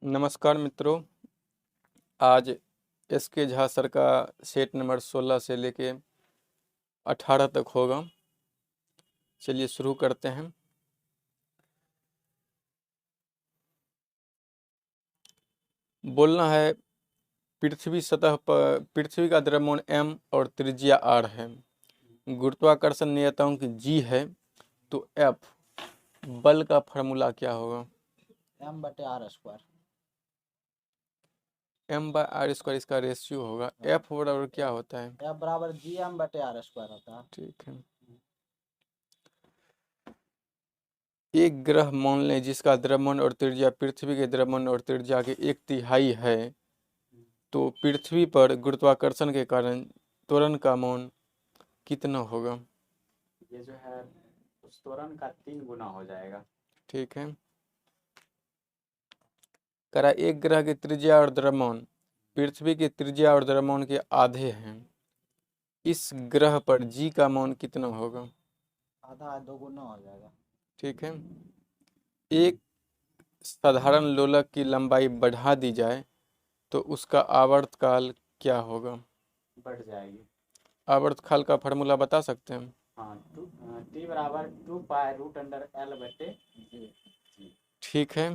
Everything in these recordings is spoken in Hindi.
नमस्कार मित्रों। आज एस.के. झा सर का सेट नंबर 16 से लेके 18 तक होगा। चलिए शुरू करते हैं। बोलना है पृथ्वी सतह पर पृथ्वी का द्रव्यमान m और त्रिज्या r है। गुरुत्वाकर्षण नियतांक g है, तो F बल का फार्मूला क्या होगा? m/r²। m/r², इसका रेशियो होगा। F बराबर क्या होता है? F बराबर gm/r² होता है। ठीक है। एक ग्रह मान लें जिसका द्रव्यमान और त्रिज्या पृथ्वी के द्रव्यमान और त्रिज्या के 1/3 है, तो पृथ्वी पर गुरुत्वाकर्षण के कारण त्वरण का मान कितना होगा? ये जो है उस त्वरण का 3 गुना हो जाएगा। ठीक है। करा एक ग्रह की त्रिज्या और द्रव्यमान पृथ्वी की त्रिज्या और द्रव्यमान के आधे हैं। इस ग्रह पर जी का मान कितना होगा? आधा 2 गुना हो जाएगा। ठीक है। एक साधारण लोलक की लंबाई बढ़ा दी जाए तो उसका आवर्तकाल क्या होगा? बढ़ जाएगी। आवर्तकाल का फार्मूला बता सकते हैं? हाँ, t बराबर 2π√L/g। ठीक है।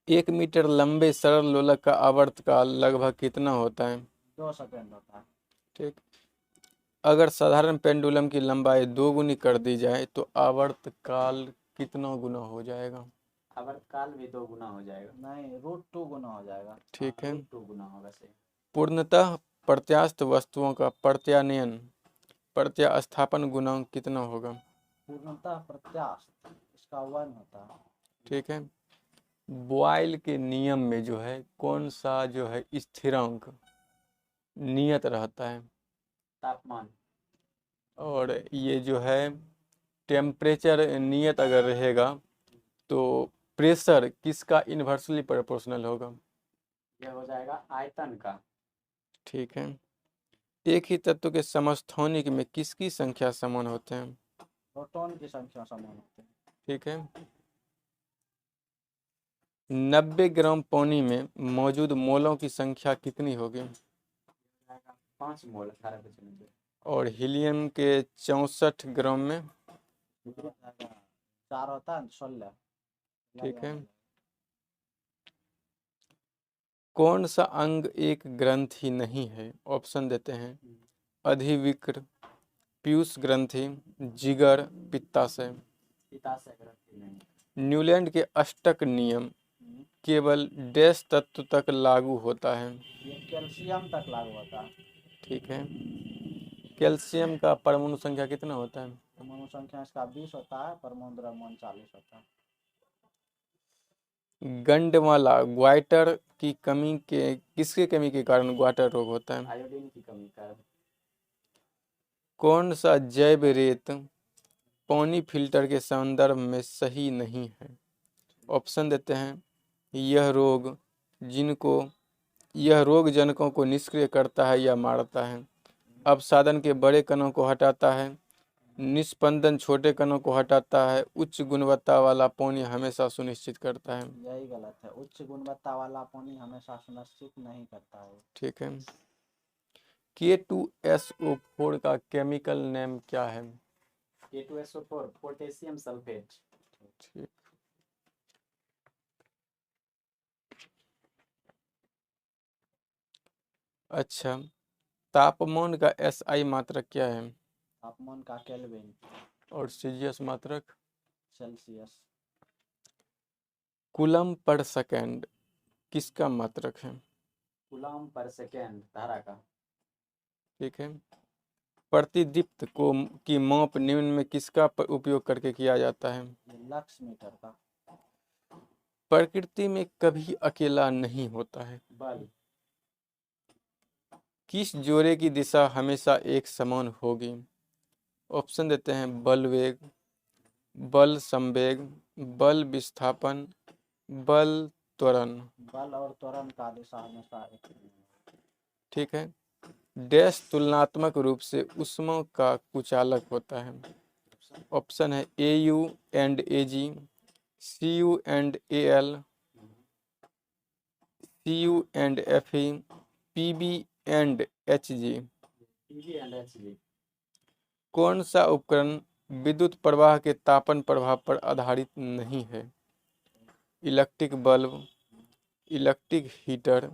1 मीटर लंबे सरल लोलक का आवर्तकाल लगभग कितना होता है? 2 सेकंड होता है। ठीक। अगर साधारण पेंडुलम की लंबाई 2 गुनी कर दी जाए तो आवर्तकाल कितना गुना हो जाएगा? आवर्तकाल भी 2 गुना हो जाएगा। नहीं, √2 गुना हो जाएगा। ठीक है। 2 गुना होगा सही। पूर्णतः प्रत्यास्थ वस्तुओं का प्रत्यानयन प्रत्यास्थापन गुणांक कितना होगा? पूर्णतः प्रत्यास्थ इसका 1 होता है। ठीक है। बॉयल के नियम में जो है कौन सा जो है स्थिरांक नियत रहता है? तापमान। और ये जो है टेम्परेचर नियत अगर रहेगा तो प्रेशर किसका इन्वर्सली प्रोपोर्शनल होगा? यह हो जाएगा आयतन का। ठीक है। एक ही तत्व के समस्थानिक में किसकी संख्या समान होते हैं? प्रोटॉन की संख्या समान होती है। ठीक है। 90 ग्राम पानी में मौजूद मोलों की संख्या कितनी होगी? 5 मोल 18 और हीलियम के 64 ग्राम में? 4 होता है 16। ठीक है। कौन सा अंग एक ग्रंथि नहीं है? ऑप्शन देते हैं। अधिविक्र, पीयूष ग्रंथि, जिगर, पित्ताशय। पित्ताशय ग्रंथि नहीं। न्यूलैंड के अष्टक नियम केवल डैश तत्व तक लागू होता है? ये कैल्शियम तक लागू होता है। ठीक है। कैल्शियम का परमाणु संख्या कितना होता है? परमाणु संख्या इसका 20 होता है, परमाणु द्रव्यमान 40 होता है। गंडमाला ग्वाइटर की कमी के किसके कमी के कारण ग्वाइटर रोग होता है? आयोडीन की कमी कारण। कौन सा जैव रेत पानी फिल्टर के संदर्भ में सही नहीं है? ऑप्शन देते हैं। यह रोग जनकों को निष्क्रिय करता है या मारता है। अपसादन के बड़े कणों को हटाता है। निस्पंदन छोटे कणों को हटाता है। उच्च गुणवत्ता वाला पानी हमेशा सुनिश्चित करता है। यही गलत है। उच्च गुणवत्ता वाला पानी हमेशा सुनिश्चित नहीं करता है। ठीक है। K2SO4 का केमिकल नेम क्या है? K2SO4 potassium sulphate. ठीक। अच्छा, तापमान का SI मात्रक क्या है? तापमान का केल्विन। और सीजियस मात्रक? सेल्सियस। कूलम पर सेकेंड किसका मात्रक है? कूलम पर सेकेंड धारा का। ठीक है। प्रतिदीप्त की माप निम्न में किसका उपयोग करके किया जाता है? लक्स मीटर का। प्रकृति में कभी अकेला नहीं होता है। बल। किस जोड़े की दिशा हमेशा एक समान होगी? ऑप्शन देते हैं। बल वेग, बल संवेग, बल विस्थापन, बल त्वरण। बल और त्वरण का दिशा हमेशा एक। ठीक है। डैश तुलनात्मक रूप से ऊष्मा का कुचालक होता है। ऑप्शन है AU and AG, CuAl, CuF, Pb and Hg। PV and Hg. कौन सा उपकरण विद्युत प्रवाह के तापन प्रभाव पर आधारित नहीं है? Electric bulb, electric heater,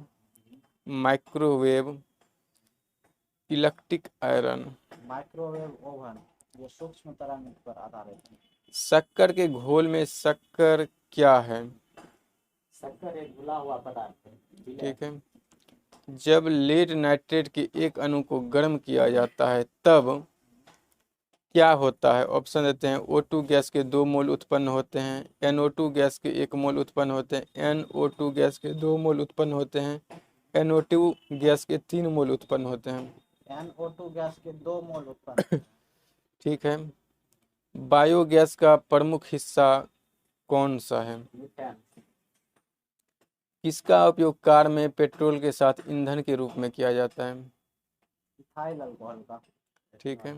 microwave, electric iron. Microwave oven ये सूक्ष्म तरंग पर आधारित है। शक्कर के घोल में शक्कर क्या है? शक्कर एक घुला हुआ पदार्थ है। विलय। ठीक है। जब लेड नाइट्रेट के एक अणु को गर्म किया जाता है तब क्या होता है? ऑप्शन देते हैं। O2 गैस के 2 मोल उत्पन्न होते हैं, NO2 गैस के 1 मोल उत्पन्न होते हैं, NO2 गैस के 2 मोल उत्पन्न होते हैं, NO2 गैस के 3 मोल उत्पन्न होते हैं। NO2 गैस के 2 मोल उत्पन्न होते हैं। ठीक है। बायोगैस का प्रमुख हिस्सा कौन सा है? मीथेन। किसका उपयोग कार में पेट्रोल के साथ ईंधन के रूप में किया जाता है? इथाइल अल्कोहल का। ठीक है।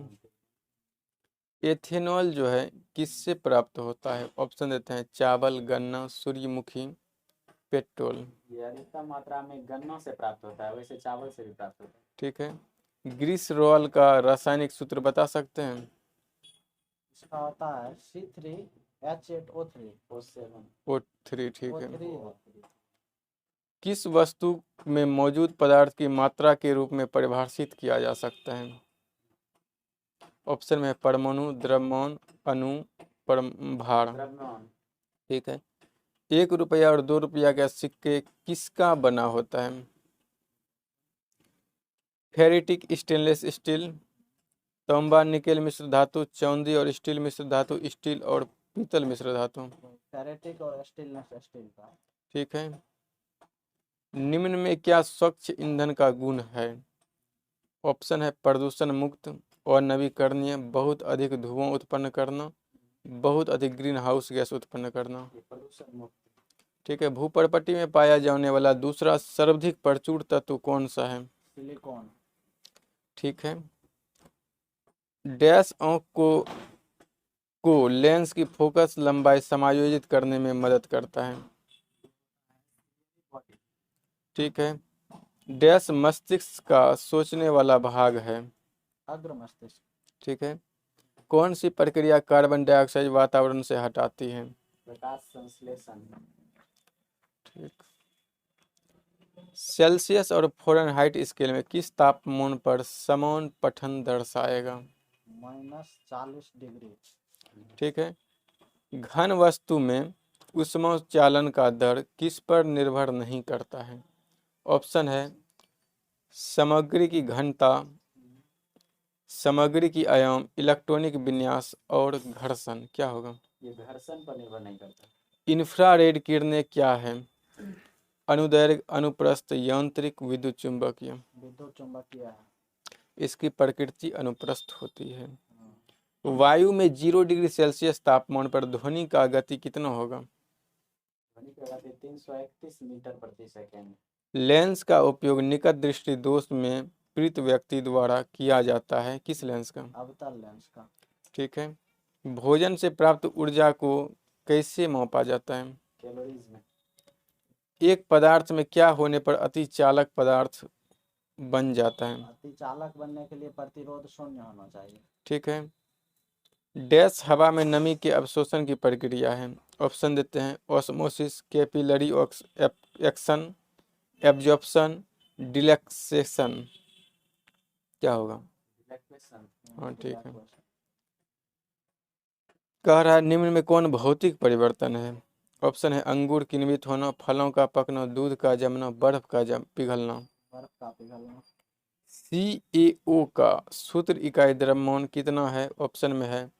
एथेनॉल जो है किससे प्राप्त होता है? ऑप्शन देते हैं। चावल, गन्ना, सूर्यमुखी, पेट्रोल। ये अधिकतम मात्रा में गन्नों से प्राप्त होता है, वैसे चावल से भी प्राप्त होता है। ठीक है। ग्लिसरॉल का रासायनिक सूत्र बता सकते हैं? इसका होता है C3H8O3 O7। O3। ठीक है। O3 किस वस्तु में मौजूद पदार्थ की मात्रा के रूप में परिभाषित किया जा सकता है? ऑप्शन में है परमाणु, द्रव्यमान, अणु, भार। द्रव्यमान। ठीक है। 1 रुपया और 2 रुपया का सिक्के किसका बना होता है? फेरिटिक स्टेनलेस स्टील, तांबा निकेल मिश्र धातु, चांदी और स्टील मिश्र धातु, स्टील और पीतल मिश्र धातु। फेरेटिक और स्टेनलेस स्टील का। ठीक है। निम्न में क्या स्वच्छ ईंधन का गुण है? ऑप्शन है प्रदूषण मुक्त और नवीकरणीय, बहुत अधिक धुआं उत्पन्न करना, बहुत अधिक ग्रीन हाउस गैस उत्पन्न करना। ये प्रदूषण मुक्त। ठीक है। भूपर्पटी में पाया जाने वाला दूसरा सर्वाधिक प्रचुर तत्व कौन सा है? सिलिकॉन। ठीक है। डैश आंख को लेंस की फोकस लंबाई समायोजित करने में मदद करता है। ठीक है। डैश मस्तिष्क का सोचने वाला भाग है। अग्र मस्तिष्क। ठीक है। कौन सी प्रक्रिया कार्बन डाइऑक्साइड वातावरण से हटाती है? प्रकाश संश्लेषण। ठीक। सेल्सियस और फ़ारेनहाइट स्केल में किस तापमान पर समान पठन दर्शाएगा? -40 डिग्री। ठीक है। घन वस्तु में ऊष्माचालन का दर किस पर निर्भर नहीं करता है? ऑप्शन है सामग्री की घनता, सामग्री की आयाम, इलेक्ट्रॉनिक विन्यास और घर्षण। क्या होगा? ये घर्षण पर निर्भर नहीं करता। इंफ्रारेड किरणें क्या है? अनुदैर्घ्य, अनुप्रस्थ, यांत्रिक, विद्युत चुंबकीय। विद्युत चुंबकीय है। इसकी प्रकृति अनुप्रस्थ होती है। वायु में 0 डिग्री सेल्सियस तापमान पर ध्वनि का गति कितना होगा? ध्वनि की गति 331 मीटर प्रति सेकंड। लेंस का उपयोग निकट दृष्टि दोष में पीड़ित व्यक्ति द्वारा किया जाता है। किस लेंस का? अवतल लेंस का। ठीक है। भोजन से प्राप्त ऊर्जा को कैसे मापा जाता है? कैलोरीज में। एक पदार्थ में क्या होने पर अति चालक पदार्थ बन जाता है? अति चालक बनने के लिए प्रतिरोध शून्य होना चाहिए। ठीक है। डैश हवा में नमी के अवशोषण की प्रक्रिया है। ऑप्शन देते हैं। ऑस्मोसिस, कैपिलरी एक्शन, एब्जॉर्प्शन, डिलेक्सेशन। क्या होगा? इलेक्ट्रिशन। हाँ ठीक है। कह रहा है निम्न में कौन भौतिक परिवर्तन है? ऑप्शन है अंगूर किण्वित होना, फलों का पकना, दूध का जमना, बर्फ का पिघलना। बर्फ का पिघलना। CaO का सूत्र इकाई द्रव्यमान कितना है? ऑप्शन में है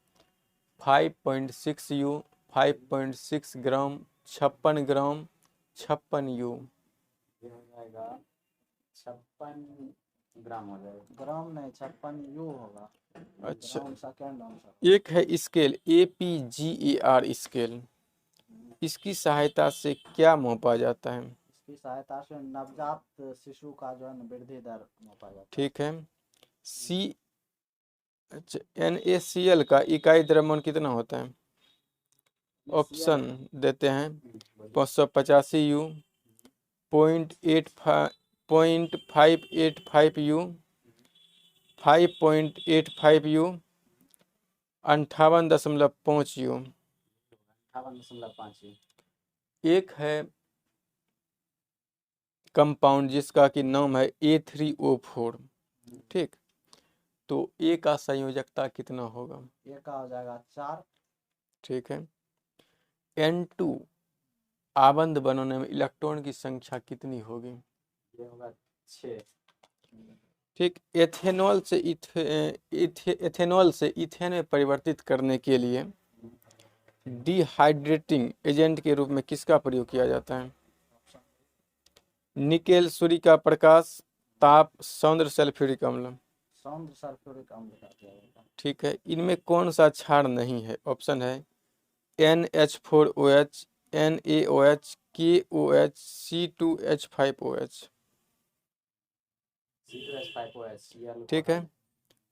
5.6 U, 5.6 ग्राम, 56 ग्राम, 56 U। ये हो जाएगा 56 ग्राम हो जाएगा। ग्राम नहीं 56 U होगा। अच्छा। Gram second answer. एक है स्केल APGAR स्केल, इसकी सहायता से क्या मापा जाता है? इसकी सहायता से नवजात शिशु का जो है वृद्धि दर मापा जाता है। ठीक है। अच्छा NaCl का इकाई द्रव्यमान कितना होता है? ऑप्शन देते हैं 585U, 0.585U, 5.85U, 58.5U। 58.5। एक है कंपाउंड जिसका कि नाम है A3O4, ठीक। तो ए का संयोजकता कितना होगा? ए का हो जाएगा 4। ठीक है। N2 आबंध बनाने में इलेक्ट्रॉन की संख्या कितनी होगी? ये होगा 6। ठीक। एथेनॉल से इथेन में परिवर्तित करने के लिए डिहाइड्रेटिंग एजेंट के रूप में किसका प्रयोग किया जाता है? निकेल, सूर्य का प्रकाश, ताप, सौंद्र सल्फ्यूरिक अम्ल। सौंद्र सल्फ्यूरिक अम्ल का दिया जाएगा। ठीक है। इनमें कौन सा क्षार नहीं है? ऑप्शन है NH4OH, NaOH, KOH, C2H5OH। C2H5OH ये वाला ठीक पता है।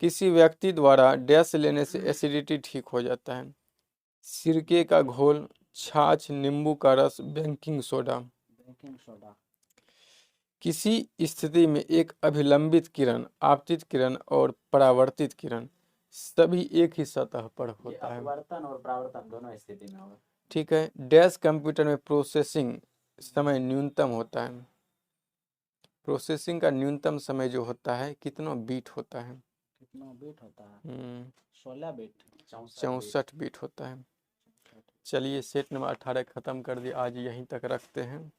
किसी व्यक्ति द्वारा डैश लेने से एसिडिटी ठीक हो जाता है? सिरके का घोल, छाछ, नींबू का रस, बेकिंग सोडा। Baking soda. किसी स्थिति में एक अभिलंबित किरण, आपतित किरण और परावर्तित किरण सभी एक ही सतह पर ये होता है। अपवर्तन और परावर्तन दोनों स्थिति में होगा। ठीक है। डैश कंप्यूटर में प्रोसेसिंग समय न्यूनतम होता है? प्रोसेसिंग का न्यूनतम समय जो होता है कितना बीट होता है? कितना बीट होता है? 16 बीट। 64 बीट होता है। चलिए सेट नंबर 18 खत्म कर दिए, आज यहीं तक रखते हैं।